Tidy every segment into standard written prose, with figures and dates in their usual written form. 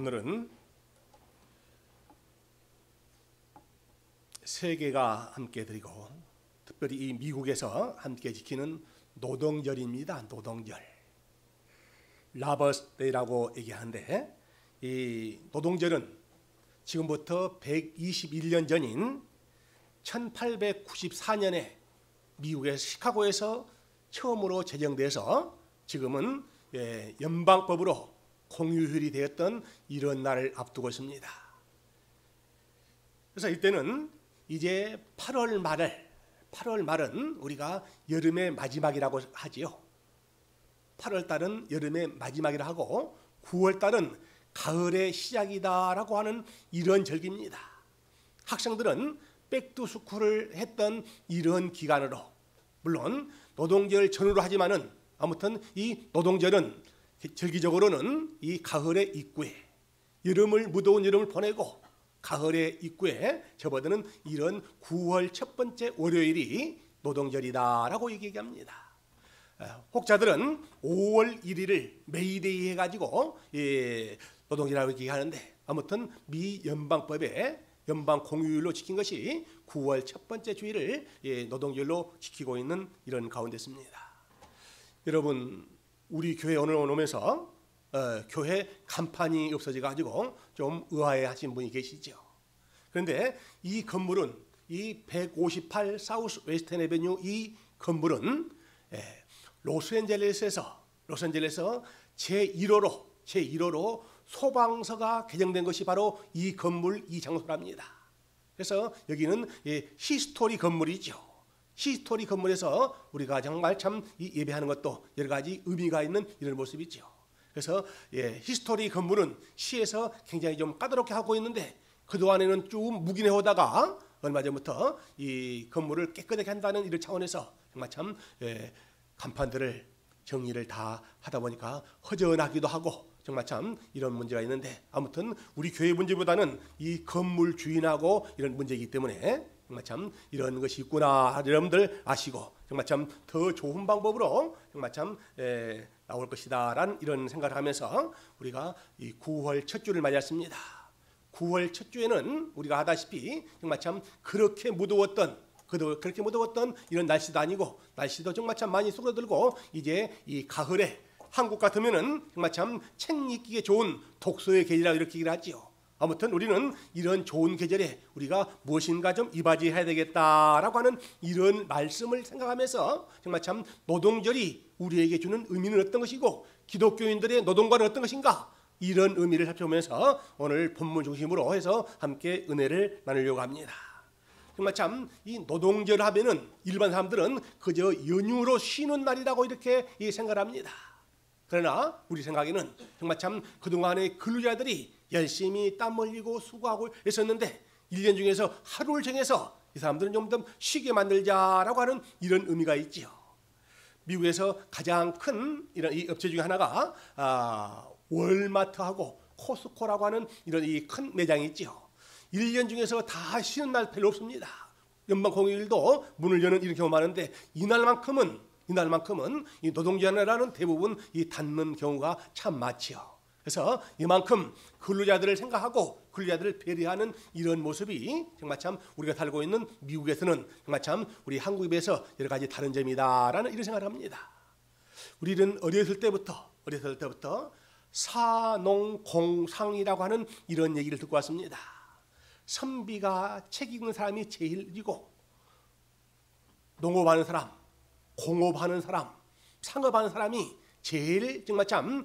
오늘은 세계가 함께 드리고 특별히 이 미국에서 함께 지키는 노동절입니다. 노동절. 라버스데이라고 얘기하는데 이 노동절은 지금부터 121년 전인 1894년에 미국의 시카고에서 처음으로 제정돼서 지금은 연방법으로 공휴일이 되었던 이런 날을 앞두고 있습니다. 그래서 이때는 이제 8월 말은 우리가 여름의 마지막이라고 하지요. 8월 달은 여름의 마지막이라 하고 9월 달은 가을의 시작이다라고 하는 이런 절기입니다. 학생들은 백투스쿨을 했던 이런 기간으로, 물론 노동절 전후로 하지만은 아무튼 이 노동절은 절기적으로는 이 가을의 입구에 무더운 여름을 보내고 가을의 입구에 접어드는 이런 9월 첫 번째 월요일이 노동절이다라고 얘기합니다. 혹자들은 5월 1일을 메이데이 해가지고 노동절이라고 얘기하는데 아무튼 미 연방법에 연방 공휴일로 지킨 것이 9월 첫 번째 주일을 노동절로 지키고 있는 이런 가운데 있습니다. 여러분, 우리 교회 오늘 오면서 교회 간판이 없어져가지고 좀 의아해하신 분이 계시죠. 그런데 이 건물은 이 158 사우스 웨스턴 애베뉴 이 건물은 로스앤젤레스에서 제1호로 소방서가 개정된 것이 바로 이 건물 이 장소랍니다. 그래서 여기는 히스토리 건물이죠. 히스토리 건물에서 우리가 정말 참 예배하는 것도 여러 가지 의미가 있는 이런 모습이죠. 그래서 히스토리 건물은 시에서 굉장히 좀 까다롭게 하고 있는데 그동안에는 쭉 묵인해 오다가 얼마 전부터 이 건물을 깨끗하게 한다는 이런 차원에서 정말 참 간판들을 정리를 다 하다 보니까 허전하기도 하고 정말 참 이런 문제가 있는데 아무튼 우리 교회 문제보다는 이 건물 주인하고 이런 문제이기 때문에 정말 참 이런 것이 있구나 여러분들 아시고 정말 참 더 좋은 방법으로 정말 참 나올 것이다라는 이런 생각을 하면서 우리가 이 9월 첫 주를 맞이했습니다. 9월 첫 주에는 우리가 아다시피 정말 참 그렇게 무더웠던 이런 날씨도 아니고 날씨도 정말 참 많이 쏟아들고 이제 이 가을에 한국 같으면은 정말 참 책 읽기에 좋은 독서의 계절이라고 이렇게 얘기를 하지요. 아무튼 우리는 이런 좋은 계절에 우리가 무엇인가 좀 이바지해야 되겠다라고 하는 이런 말씀을 생각하면서 정말 참 노동절이 우리에게 주는 의미는 어떤 것이고 기독교인들의 노동과는 어떤 것인가 이런 의미를 살펴보면서 오늘 본문 중심으로 해서 함께 은혜를 나누려고 합니다. 정말 참 이 노동절 하면은 일반 사람들은 그저 연휴로 쉬는 날이라고 이렇게 생각을 합니다. 그러나 우리 생각에는 정말 참 그동안의 근로자들이 열심히 땀 흘리고 수고하고 있었는데 1년 중에서 하루를 정해서 이 사람들은 좀 더 쉬게 만들자라고 하는 이런 의미가 있지요. 미국에서 가장 큰 이런 이 업체 중에 하나가 월마트하고 코스코라고 하는 이런 이 큰 매장이 있지요. 1년 중에서 다 쉬는 날 별로 없습니다. 연방 공휴일도 문을 여는 이런 경우 많은데 이날만큼은 이 노동자라는 대부분 이 닫는 경우가 참 많지요. 그래서 이만큼 근로자들을 생각하고 근로자들을 배려하는 이런 모습이 정말 참 우리가 살고 있는 미국에서는 정말 참 우리 한국에 비해서 여러 가지 다른 점이다라는 이런 생각을 합니다. 우리는 어렸을 때부터 사농공상이라고 하는 이런 얘기를 듣고 왔습니다. 선비가 책 읽는 사람이 제일이고 농업하는 사람, 공업하는 사람, 상업하는 사람이 제일 정말 참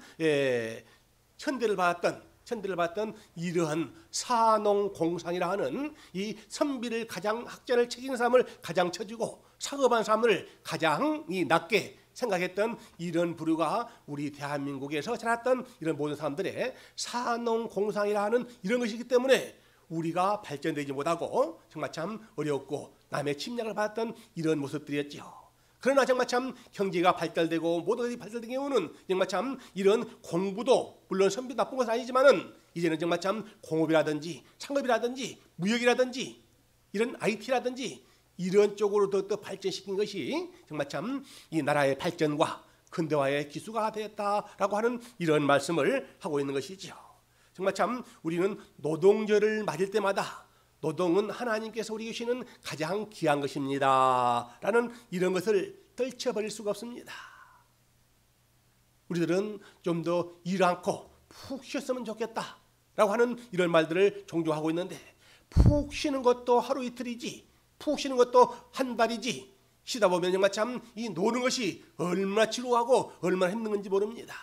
천대를 받았던 이러한 사농공상이라 하는 이 선비를 가장 학자를 책 읽는 사람을 가장 쳐주고 상업하는 사람을 가장 낮게 생각했던 이런 부류가 우리 대한민국에서 자랐던 이런 모든 사람들의 사농공상이라 하는 이런 것이기 때문에 우리가 발전되지 못하고 정말 참 어렵고 남의 침략을 받았던 이런 모습들이었죠. 그러나 정말 참 경제가 발달되고 모든 것이 발달된 경우는 정말 참 이런 공부도 물론 선비 나쁜 것은 아니지만은 이제는 정말 참 공업이라든지 창업이라든지 무역이라든지 이런 IT라든지 이런 쪽으로 더 발전시킨 것이 정말 참 이 나라의 발전과 근대화의 기수가 되었다라고 하는 이런 말씀을 하고 있는 것이죠. 정말 참 우리는 노동절을 맞을 때마다 노동은 하나님께서 우리에게 주시는 가장 귀한 것입니다 라는 이런 것을 떨쳐버릴 수가 없습니다. 우리들은 좀 더 일 않고 푹 쉬었으면 좋겠다 라고 하는 이런 말들을 종종 하고 있는데, 푹 쉬는 것도 하루 이틀이지, 푹 쉬는 것도 한 달이지, 쉬다 보면 정말 참 이 노는 것이 얼마나 지루하고 얼마나 힘든 건지 모릅니다.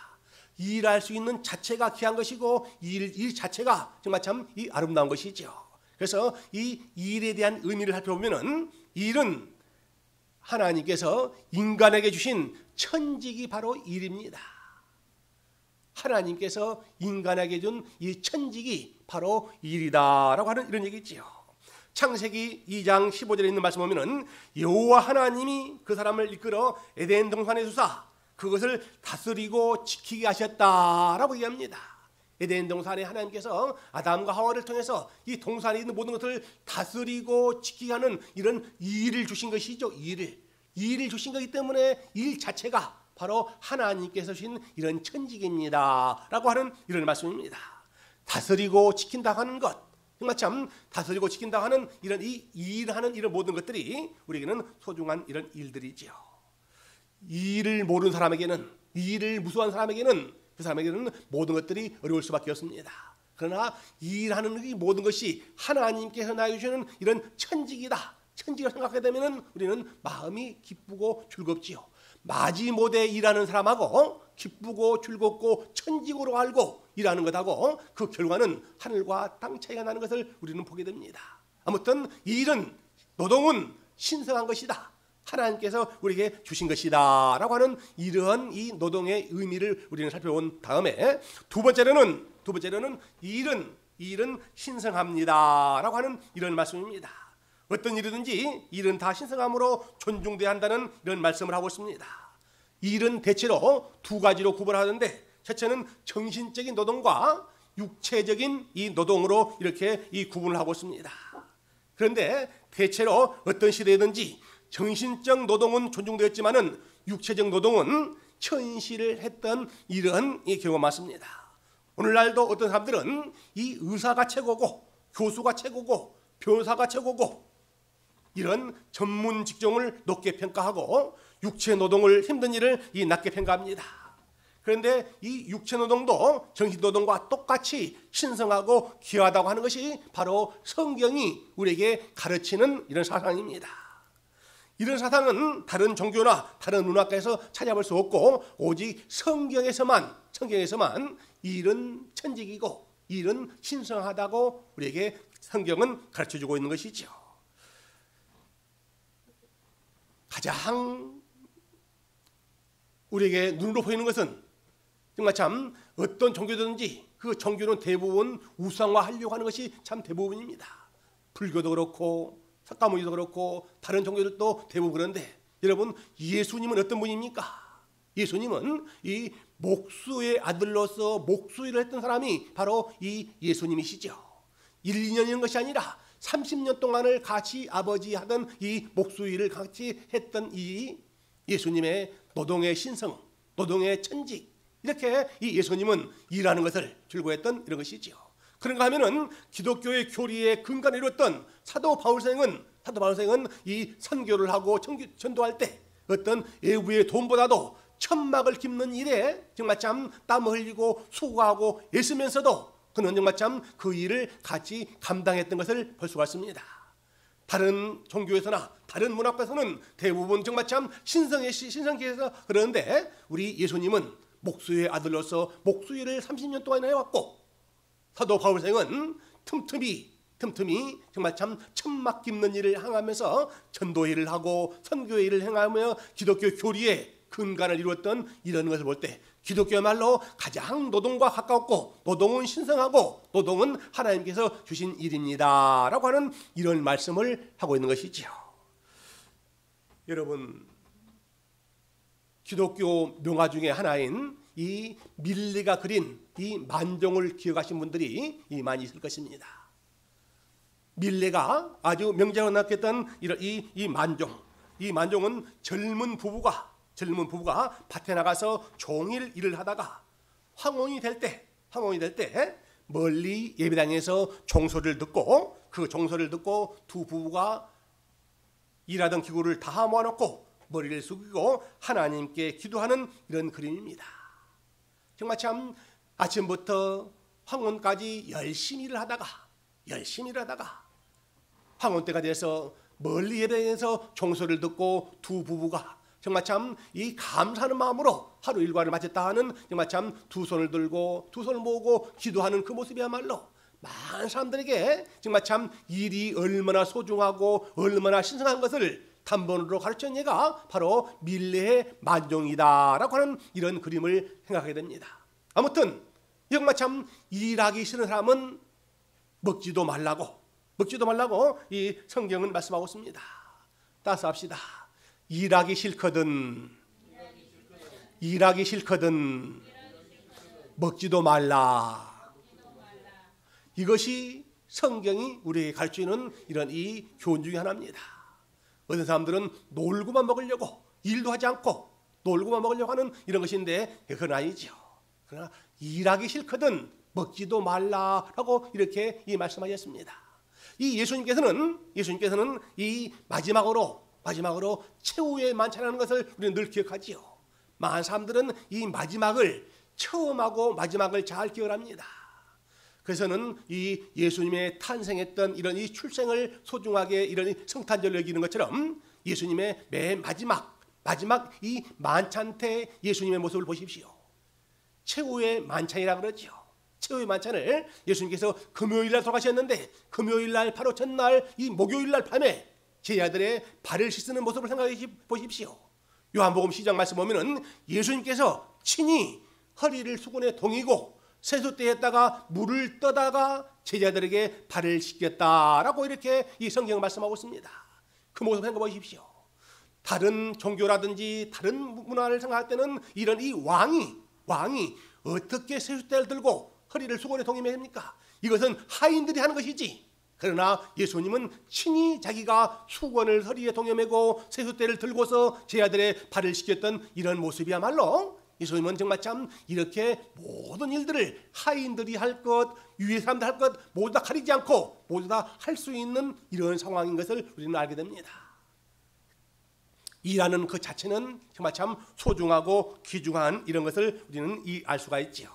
일할 수 있는 자체가 귀한 것이고 일 자체가 정말 참 이 아름다운 것이죠. 그래서 이 일에 대한 의미를 살펴보면은, 일은 하나님께서 인간에게 주신 천직이 바로 일입니다. 하나님께서 인간에게 준 이 천직이 바로 일이다라고 하는 이런 얘기지요. 창세기 2장 15절에 있는 말씀 보면은, 여호와 하나님이 그 사람을 이끌어 에덴 동산에 두사 그것을 다스리고 지키게 하셨다라고 얘기합니다. 에덴 동산에 하나님께서 아담과 하와를 통해서 이 동산에 있는 모든 것을 다스리고 지키게 하는 이런 일을 주신 것이죠. 일을 주신 것이기 때문에 일 자체가 바로 하나님께서 주신 이런 천직입니다 라고 하는 이런 말씀입니다. 다스리고 지킨다 하는 것, 정말 참 다스리고 지킨다 하는 이런 이 일하는 이런 모든 것들이 우리에게는 소중한 이런 일들이지요. 일을 모르는 사람에게는, 일을 무서워하는 사람에게는, 그 사람에게는 모든 것들이 어려울 수밖에 없습니다. 그러나 일하는 이 모든 것이 하나님께서 나에게 주시는 이런 천직이다, 천직을 생각하게 되면 우리는 마음이 기쁘고 즐겁지요. 마지못해 일하는 사람하고 기쁘고 즐겁고 천직으로 알고 일하는 것하고 그 결과는 하늘과 땅 차이가 나는 것을 우리는 보게 됩니다. 아무튼 일은, 노동은 신성한 것이다, 하나님께서 우리에게 주신 것이다 라고 하는 이러한 이 노동의 의미를 우리는 살펴본 다음에, 두 번째로는 일은 신성합니다 라고 하는 이런 말씀입니다. 어떤 일이든지 일은 다 신성함으로 존중돼야 한다는 이런 말씀을 하고 있습니다. 일은 대체로 두 가지로 구분하는데, 첫째는 정신적인 노동과 육체적인 이 노동으로 이렇게 이 구분을 하고 있습니다. 그런데 대체로 어떤 시대든지 정신적 노동은 존중되었지만은 육체적 노동은 천시를 했던 이런 이 경우가 많습니다. 오늘날도 어떤 사람들은 이 의사가 최고고 교수가 최고고 변호사가 최고고 이런 전문 직종을 높게 평가하고 육체 노동을, 힘든 일을 이 낮게 평가합니다. 그런데 이 육체 노동도 정신 노동과 똑같이 신성하고 귀하다고 하는 것이 바로 성경이 우리에게 가르치는 이런 사상입니다. 이런 사상은 다른 종교나 다른 문학에서 찾아볼 수 없고 오직 성경에서만 일은 천직이고 일은 신성하다고 우리에게 성경은 가르쳐주고 있는 것이죠. 가장 우리에게 눈으로 보이는 것은 정말 참 어떤 종교든지 그 종교는 대부분 우상화하려고 하는 것이 참 대부분입니다. 불교도 그렇고 석가모니도 그렇고 다른 종교들도 대부분 그런데, 여러분 예수님은 어떤 분입니까? 예수님은 이 목수의 아들로서 목수일을 했던 사람이 바로 이 예수님이시죠. 1, 2년이라는 것이 아니라 30년 동안을 같이 아버지 하던 이 목수일을 같이 했던 이 예수님의 노동의 신성, 노동의 천직, 이렇게 이 예수님은 일하는 것을 즐거워했던 이런 것이죠. 그런가 하면은 기독교의 교리의 근간을 이뤘던 사도 바울생은 이 선교를 하고 전도할 때 어떤 외부의 돈보다도 천막을 깁는 일에 정말 참 땀 흘리고 수고하고 애쓰면서도 그는 정말 참 그 일을 같이 감당했던 것을 볼 수가 있습니다. 다른 종교에서나 다른 문학에서는 대부분 정말 참 신성기에서 그러는데, 우리 예수님은 목수의 아들로서 목수일을 30년 동안 해왔고, 사도 바울생은 틈틈이 정말 참 천막 깁는 일을 행하면서 전도 일을 하고 선교 일을 행하며 기독교 교리의 근간을 이루었던 이런 것을 볼 때 기독교야말로 가장 노동과 가까웠고 노동은 신성하고 노동은 하나님께서 주신 일입니다 라고 하는 이런 말씀을 하고 있는 것이죠. 여러분, 기독교 명화 중에 하나인 이 밀레가 그린 이 만종을 기억하신 분들이 많이 있을 것입니다. 밀레가 아주 명작으로 남겼던 이 만종은 젊은 부부가 밭에 나가서 종일 일을 하다가 황혼이 될 때 멀리 예배당에서 종소리를 듣고 그 종소리를 듣고 두 부부가 일하던 기구를 다 모아놓고 머리를 숙이고 하나님께 기도하는 이런 그림입니다. 정말 참 아침부터 황혼까지 열심히 일을 하다가 황혼 때가 돼서 멀리 예배당에서 종소리를 듣고 두 부부가 정말 참 이 감사하는 마음으로 하루 일과를 마쳤다 하는 정말 참 두 손을 들고 두 손을 모으고 기도하는 그 모습이야말로 많은 사람들에게 정말 참 일이 얼마나 소중하고 얼마나 신성한 것을 단번으로 가르친 예가 바로 밀레의 만종이다라고 하는 이런 그림을 생각하게 됩니다. 아무튼 정말 참 일하기 싫은 사람은 먹지도 말라고 이 성경은 말씀하고 있습니다. 따라서 합시다. 일하기 싫거든 먹지도 말라. 이것이 성경이 우리에게 가르치는 이런 이 교훈 중에 하나입니다. 어떤 사람들은 놀고만 먹으려고 일도 하지 않고 놀고만 먹으려고 하는 이런 것인데 그건 아니죠. 그러나 일하기 싫거든 먹지도 말라라고 이렇게 말씀하셨습니다. 이 예수님께서는 이 마지막으로 최후의 만찬하는 것을 우리는 늘 기억하지요. 많은 사람들은 이 마지막을 처음하고 마지막을 잘 기억을 합니다. 그래서는 이 예수님의 탄생했던 이런 이 출생을 소중하게 이런 성탄절을 여기는 것처럼 예수님의 맨 마지막 이 만찬 때 예수님의 모습을 보십시오. 최후의 만찬이라고 그러죠. 최후의 만찬을 예수님께서 금요일날 돌아가셨는데 금요일날 바로 전날 이 목요일날 밤에 제자들의 발을 씻는 모습을 생각해 보십시오. 요한복음 시작 말씀 보면은 예수님께서 친히 허리를 수건에 동이고 세숫대에다가 물을 떠다가 제자들에게 발을 씻겼다라고 이렇게 이 성경을 말씀하고 있습니다. 그 모습 생각해 보십시오. 다른 종교라든지 다른 문화를 생각할 때는 이런 이 왕이 어떻게 세숫대를 들고 허리를 수건에 동이면 됩니까? 이것은 하인들이 하는 것이지. 그러나 예수님은 친히 자기가 수건을 허리에 동여매고 세숫대를 들고서 제자들의 발을 씻겼던 이런 모습이야말로 예수님은 정말 참 이렇게 모든 일들을 하인들이 할 것, 위의 사람들 할 것 모두 다 가리지 않고 모두 다 할 수 있는 이런 상황인 것을 우리는 알게 됩니다. 일하는 그 자체는 정말 참 소중하고 귀중한 이런 것을 우리는 알 수가 있죠.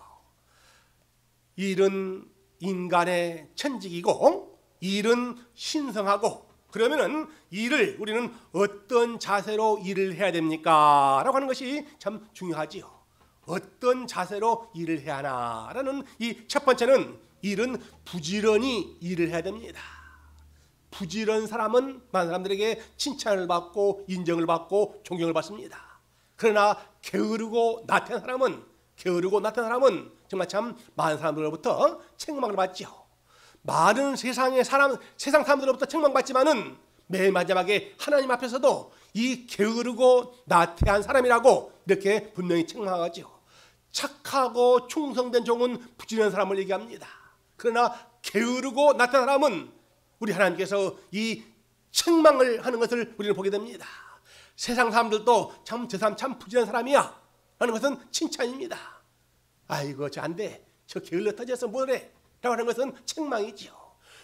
일은 인간의 천직이고 일은 신성하고 그러면은 우리는 어떤 자세로 일을 해야 됩니까? 라고 하는 것이 참 중요하지요. 어떤 자세로 일을 해야 하나라는 이 첫 번째는 일은 부지런히 일을 해야 됩니다. 부지런한 사람은 많은 사람들에게 칭찬을 받고 인정을 받고 존경을 받습니다. 그러나 게으르고 나태한 사람은 정말 참 많은 사람들로부터 책망을 받죠. 많은 세상 사람들로부터 책망받지만은 맨 마지막에 하나님 앞에서도 이 게으르고 나태한 사람이라고 이렇게 분명히 책망하죠. 착하고 충성된 종은 부지런한 사람을 얘기합니다. 그러나 게으르고 나태한 사람은 우리 하나님께서 이 책망을 하는 것을 우리는 보게 됩니다. 세상 사람들도 저 사람 참 부지런한 사람이야 라는 것은 칭찬입니다. 아이고 저 안 돼. 저 게을러 터져서 뭐래 라고 하는 것은 책망이지요.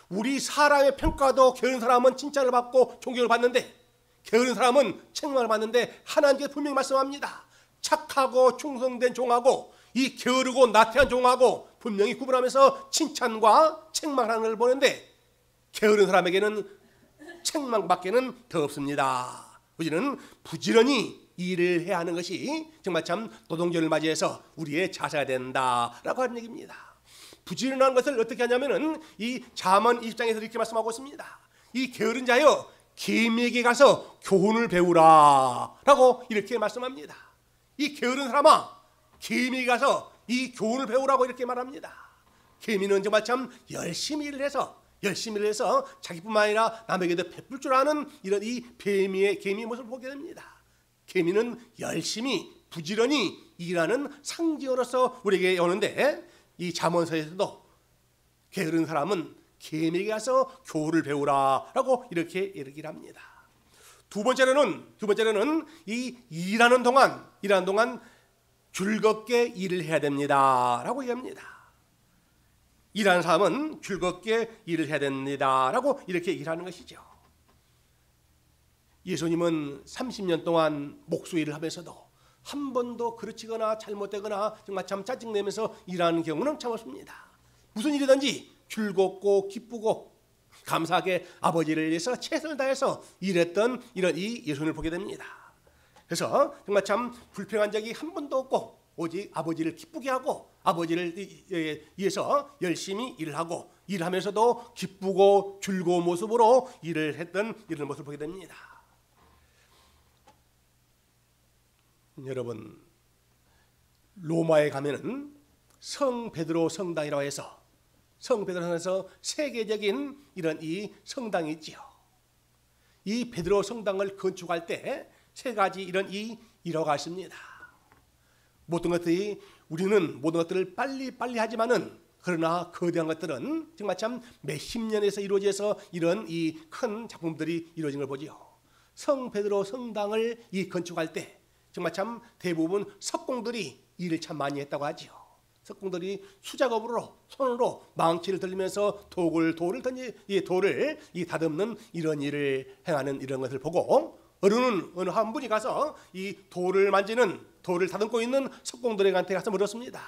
우리 사람의 평가도 게으른 사람은 칭찬을 받고 존경을 받는데 게으른 사람은 책망을 받는데 하나님께서 분명히 말씀합니다. 착하고 충성된 종하고 이 게으르고 나태한 종하고 분명히 구분하면서 칭찬과 책망하는 걸 보는데 게으른 사람에게는 책망밖에는 더 없습니다. 우리는 부지런히 일을 해야 하는 것이 정말 참 노동절을 맞이해서 우리의 자세가 된다라고 하는 얘기입니다. 부지런한 것을 어떻게 하냐면은 이 잠언 20장에서 이렇게 말씀하고 있습니다. 이 게으른 자여 개미에게 가서 교훈을 배우라라고 이렇게 말씀합니다. 이 게으른 사람아 개미에게 가서 이 교훈을 배우라고 이렇게 말합니다. 개미는 정말 참 열심히 일을 해서 자기뿐만 아니라 남에게도 베풀 줄 아는 이런 이 개미의 모습을 보게 됩니다. 개미는 열심히 부지런히 일하는 상징으로서 우리에게 오는데 이 잠언서에서도 게으른 사람은 개미에게 가서 교훈을 배우라라고 이렇게 얘기를 합니다. 두 번째로는 이 일하는 동안 즐겁게 일을 해야 됩니다라고 얘기합니다. 일하는 사람은 즐겁게 일을 해야 됩니다라고 이렇게 얘기를 하는 것이죠. 예수님은 30년 동안 목수 일을 하면서도 한 번도 그르치거나 잘못되거나 정말 참 짜증내면서 일하는 경우는 참 없습니다. 무슨 일이든지 즐겁고 기쁘고 감사하게 아버지를 위해서 최선을 다해서 일했던 이런 이 예수님을 보게 됩니다. 그래서 정말 참 불평한 적이 한 번도 없고 오직 아버지를 기쁘게 하고 아버지를 위해서 열심히 일을 하고 일하면서도 기쁘고 즐거운 모습으로 일을 했던 이런 모습을 보게 됩니다. 여러분, 로마에 가면은 성 베드로 성당이라고 해서 성 베드로성에서 세계적인 이런 이 성당이 있지요. 이 베드로 성당을 건축할 때 세 가지 이런 이 일화가 있습니다. 모든 것들이 우리는 모든 것들을 빨리 하지만은 그러나 거대한 것들은 정말 참 몇십 년에서 이루어져서 이런 이 큰 작품들이 이루어진 걸 보지요. 성 베드로 성당을 이 건축할 때 정말 참 대부분 석공들이 일을 참 많이 했다고 하지요. 석공들이 수작업으로 손으로 망치를 들면서 돌을 이 다듬는 이런 일을 행하는 이런 것을 보고 어느 한 분이 가서 이 돌을 만지는 돌을 다듬고 있는 석공들에게 가서 물었습니다.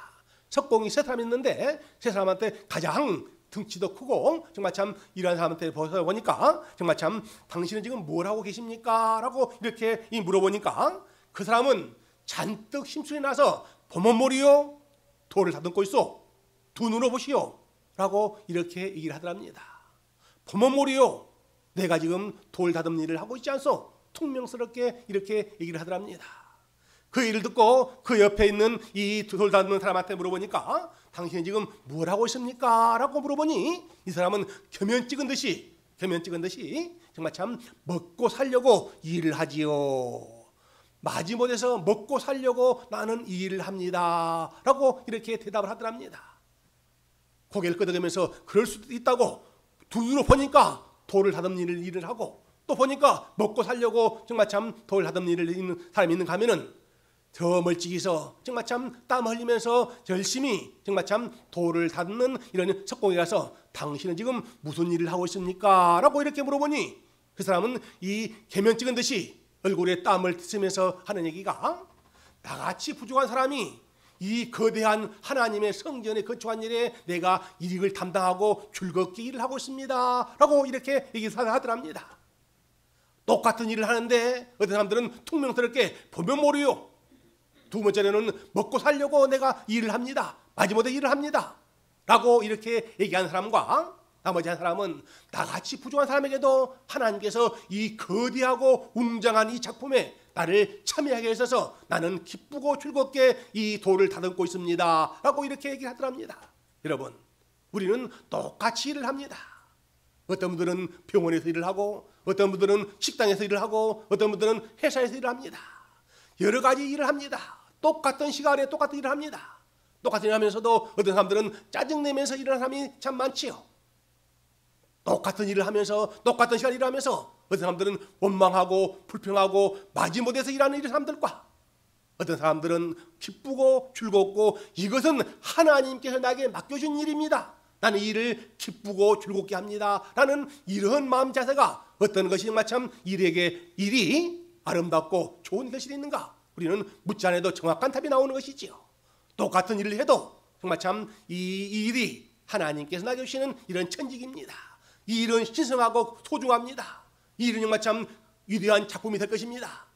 석공이 세 사람 있는데 세 사람한테 가장 등치도 크고 정말 참 이런 사람한테 보니까 정말 참 당신은 지금 뭘 하고 계십니까? 라고 이렇게 물어보니까 그 사람은 잔뜩 심술이 나서 보몬머리요 돌을 다듬고 있어 두 눈으로 보시오 라고 이렇게 얘기를 하더랍니다. 보몬머리요 내가 지금 돌 다듬는 일을 하고 있지 않소? 퉁명스럽게 이렇게 얘기를 하더랍니다. 그 일을 듣고 그 옆에 있는 이 돌 다듬는 사람한테 물어보니까 당신이 지금 뭘 하고 있습니까? 라고 물어보니 이 사람은 겸연 찍은 듯이 정말 참 먹고 살려고 일을 하지요. 마지못해서 먹고 살려고 나는 이 일을 합니다. 라고 이렇게 대답을 하더랍니다. 고개를 끄덕이면서 그럴 수도 있다고 두 눈으로 보니까 돌을 다듬는 일을 하고 또 보니까 먹고 살려고 정말 참 돌 다듬는 일을 있는 사람이 있는가 하면은 저 멀찍이서 정말 참 땀 흘리면서 열심히 정말 참 돌을 다듬는 이런 석공에 가서 당신은 지금 무슨 일을 하고 있습니까? 라고 이렇게 물어보니 그 사람은 이 계면 찍은 듯이 얼굴에 땀을 쓰면서 하는 얘기가 나같이 부족한 사람이 이 거대한 하나님의 성전에 건축한 일에 내가 일을 담당하고 즐겁게 일을 하고 있습니다. 라고 이렇게 얘기를 하더랍니다. 똑같은 일을 하는데 어떤 사람들은 퉁명스럽게 보면 모르요. 두 번째로는 먹고 살려고 내가 일을 합니다. 마지못해 일을 합니다. 라고 이렇게 얘기하는 사람과 나머지 한 사람은 나같이 부족한 사람에게도 하나님께서 이 거대하고 웅장한 이 작품에 나를 참여하게 하셔서 나는 기쁘고 즐겁게 이 돌을 다듬고 있습니다. 라고 이렇게 얘기를 하더랍니다. 여러분, 우리는 똑같이 일을 합니다. 어떤 분들은 병원에서 일을 하고 어떤 분들은 식당에서 일을 하고 어떤 분들은 회사에서 일을 합니다. 여러 가지 일을 합니다. 똑같은 시간에 똑같은 일을 합니다. 똑같은 일을 하면서도 어떤 사람들은 짜증내면서 일하는 사람이 참 많지요. 똑같은 일을 하면서 똑같은 시간에 일을 하면서 어떤 사람들은 원망하고 불평하고 마지못해서 일하는 이 사람들과 어떤 사람들은 기쁘고 즐겁고 이것은 하나님께서 나에게 맡겨준 일입니다. 나는 이 일을 기쁘고 즐겁게 합니다. 라는 이런 마음 자세가 어떤 것이 정말 참 일에게 일이 아름답고 좋은 것이 있는가? 우리는 묻지 않아도 정확한 답이 나오는 것이지요. 똑같은 일을 해도 정말 참 이 일이 하나님께서 나에게 주시는 이런 천직입니다. 이 일은 신성하고 소중합니다. 이 일은 정말 참 위대한 작품이 될 것입니다.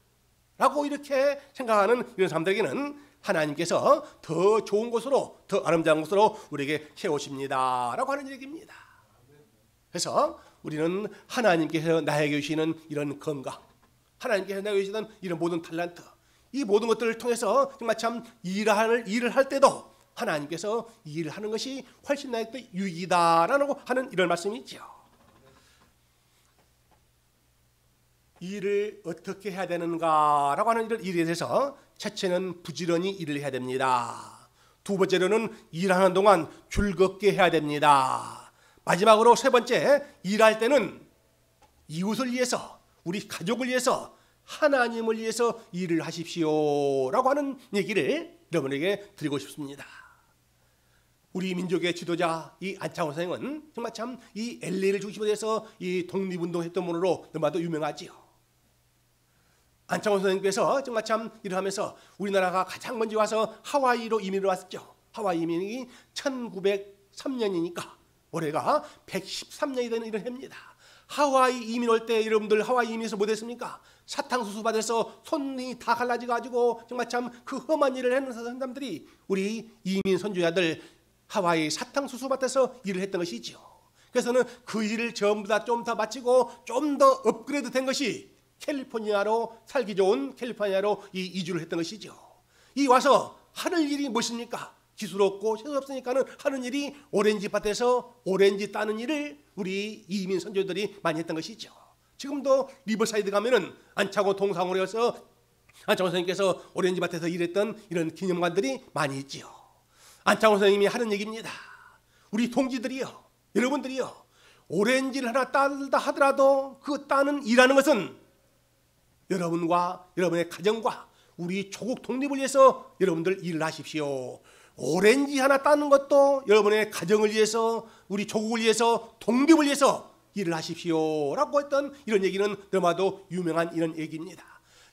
라고 이렇게 생각하는 이런 사람들에게는 하나님께서 더 좋은 곳으로 더 아름다운 곳으로 우리에게 세우십니다. 라고 하는 얘기입니다. 그래서 우리는 하나님께서 나에게 주시는 이런 건강, 하나님께서 나에게 주시는 이런 모든 탤런트, 이 모든 것들을 통해서 정말 참 일을 할 때도 하나님께서 이 일을 하는 것이 훨씬 나에게 유익이다라고 하는 이런 말씀이 있죠. 일을 어떻게 해야 되는가라고 하는 일에 대해서 첫째는 부지런히 일을 해야 됩니다. 두 번째로는 일하는 동안 즐겁게 해야 됩니다. 마지막으로 세 번째, 일할 때는 이웃을 위해서, 우리 가족을 위해서, 하나님을 위해서 일을 하십시오라고 하는 얘기를 여러분에게 드리고 싶습니다. 우리 민족의 지도자 이 안창호 선생은 정말 참 이 LA를 중심으로 해서 이 독립운동했던 분으로 너무나도 유명하지요. 안창호 선생님께서 정말 참 일을 하면서 우리나라가 가장 먼저 와서 하와이로 이민을 왔었죠. 하와이 이민이 1903년이니까 올해가 113년이 되는 이런 해입니다. 하와이 이민 올 때 여러분들 하와이 이민에서 뭐 됐습니까? 사탕수수 받아서 손이 다 갈라져가지고 정말 참 그 험한 일을 하는 사람들이 우리 이민 선조자들 하와이 사탕수수 밭에서 일을 했던 것이죠. 그래서는 그 일을 전부 다 좀 더 마치고 좀 더 업그레이드 된 것이 캘리포니아로 살기 좋은 캘리포니아로 이 이주를 했던 것이죠. 이 와서 하는 일이 무엇입니까? 기술 없고 재수 없으니까는 하는 일이 오렌지 밭에서 오렌지 따는 일을 우리 이민 선조들이 많이 했던 것이죠. 지금도 리버사이드 가면은 안창호 동상으로 해서 안창호 선생님께서 오렌지 밭에서 일했던 이런 기념관들이 많이 있지요. 안창호 선생님이 하는 얘기입니다. 우리 동지들이요, 여러분들이요, 오렌지를 하나 따다 하더라도 그 따는 일하는 것은 여러분과 여러분의 가정과 우리 조국 독립을 위해서 여러분들 일을 하십시오. 오렌지 하나 따는 것도 여러분의 가정을 위해서 우리 조국을 위해서 독립을 위해서 일을 하십시오 라고 했던 이런 얘기는 너무나도 유명한 이런 얘기입니다.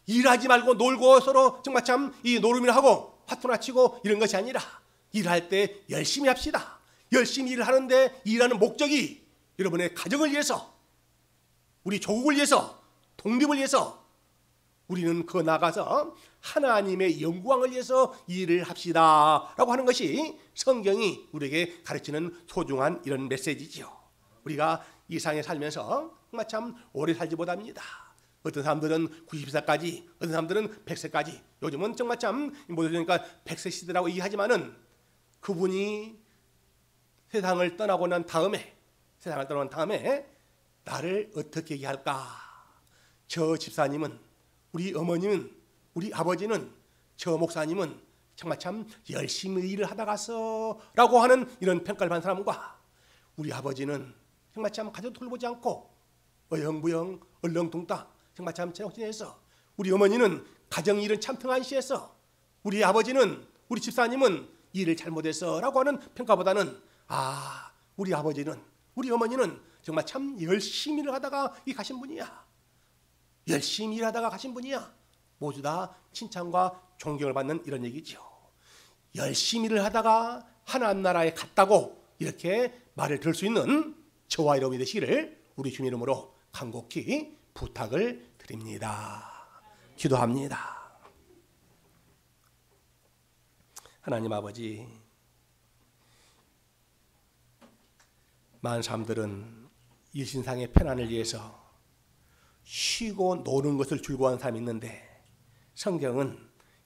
일하지 말고 놀고 서로 정말 참 이 노름이나 하고 화투나 치고 이런 것이 아니라 일할 때 열심히 합시다. 열심히 일을 하는데 일하는 목적이 여러분의 가정을 위해서 우리 조국을 위해서 독립을 위해서 우리는 그 나가서 하나님의 영광을 위해서 일을 합시다 라고 하는 것이 성경이 우리에게 가르치는 소중한 이런 메시지지요. 우리가 이 세상에 살면서 정말 참 오래 살지 못합니다. 어떤 사람들은 90세까지, 어떤 사람들은 100세까지, 요즘은 정말 참 뭐니까 100세 시대라고 얘기하지만은 그분이 세상을 떠나고 난 다음에 나를 어떻게 얘기할까? 저 집사님은, 우리 어머님은, 우리 아버지는, 저 목사님은 정말 참 열심히 일을 하다 갔어 라고 하는 이런 평가를 받는 사람과 우리 아버지는 정말 참 가족 돌보지 않고 어영부영 얼렁뚱땅 정말 참 정신해서 우리 어머니는 가정일은 참 등한시해서 우리 아버지는, 우리 집사님은 일을 잘못해서 라고 하는 평가보다는 우리 아버지는, 우리 어머니는 정말 참 열심히 일을 하다가 가신 분이야. 열심히 일하다가 가신 분이야. 모두 다 칭찬과 존경을 받는 이런 얘기죠. 열심히 일을 하다가 하나님 나라에 갔다고 이렇게 말을 들을 수 있는 저와 여러분이 되시기를 우리 주님 이름으로 간곡히 부탁을 드립니다. 기도합니다. 하나님 아버지, 많은 사람들은 일신상의 편안을 위해서 쉬고 노는 것을 즐거워하는 사람이 있는데 성경은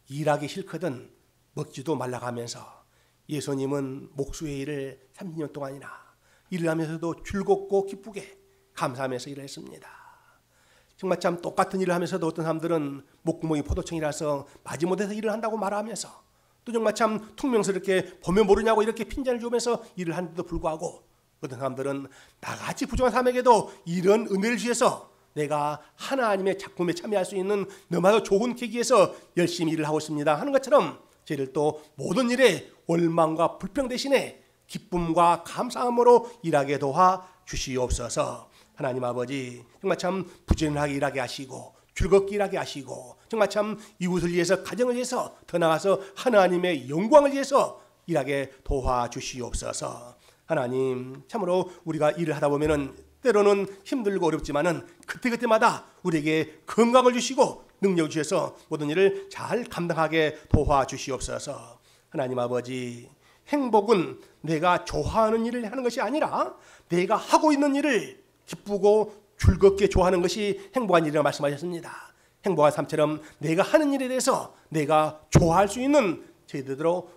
일하기 싫거든 먹지도 말라고 하면서 예수님은 목수의 일을 30년 동안이나 일을 하면서도 즐겁고 기쁘게 감사하면서 일을 했습니다. 정말 참 똑같은 일을 하면서도 어떤 사람들은 목구멍이 포도청이라서 마지못해서 일을 한다고 말하면서 또 정말 참 퉁명스럽게 보면 모르냐고 이렇게 핀잔을 주면서 일을 하는데도 불구하고 어떤 사람들은 나같이 부족한 사람에게도 이런 은혜를 주셔서 내가 하나님의 작품에 참여할 수 있는 너무나도 좋은 계기에서 열심히 일을 하고 있습니다 하는 것처럼 저희를 또 모든 일에 원망과 불평 대신에 기쁨과 감사함으로 일하게 도와 주시옵소서. 하나님 아버지, 정말 참 부지런하게 일하게 하시고 즐겁게 일하게 하시고 정말 참 이웃을 위해서, 가정을 위해서, 더 나아가서 하나님의 영광을 위해서 일하게 도와주시옵소서. 하나님, 참으로 우리가 일을 하다 보면은 때로는 힘들고 어렵지만은 그때그때마다 우리에게 건강을 주시고 능력을 주셔서 모든 일을 잘 감당하게 도와주시옵소서. 하나님 아버지, 행복은 내가 좋아하는 일을 하는 것이 아니라 내가 하고 있는 일을 기쁘고 즐겁게 좋아하는 것이 행복한 일이라고 말씀하셨습니다. 행복한 삶처럼 내가 하는 일에 대해서 내가 좋아할 수 있는 저희들로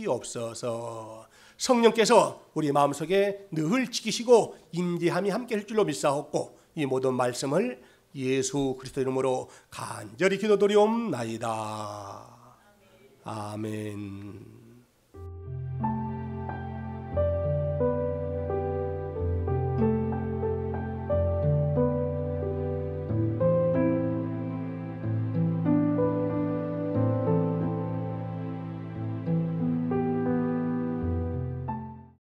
도와주시옵소서. 성령께서 우리 마음속에 늘 지키시고 임재함이 함께 할 줄로 믿사옵고 이 모든 말씀을 예수 그리스도 이름으로 간절히 기도드리옵나이다. 아멘.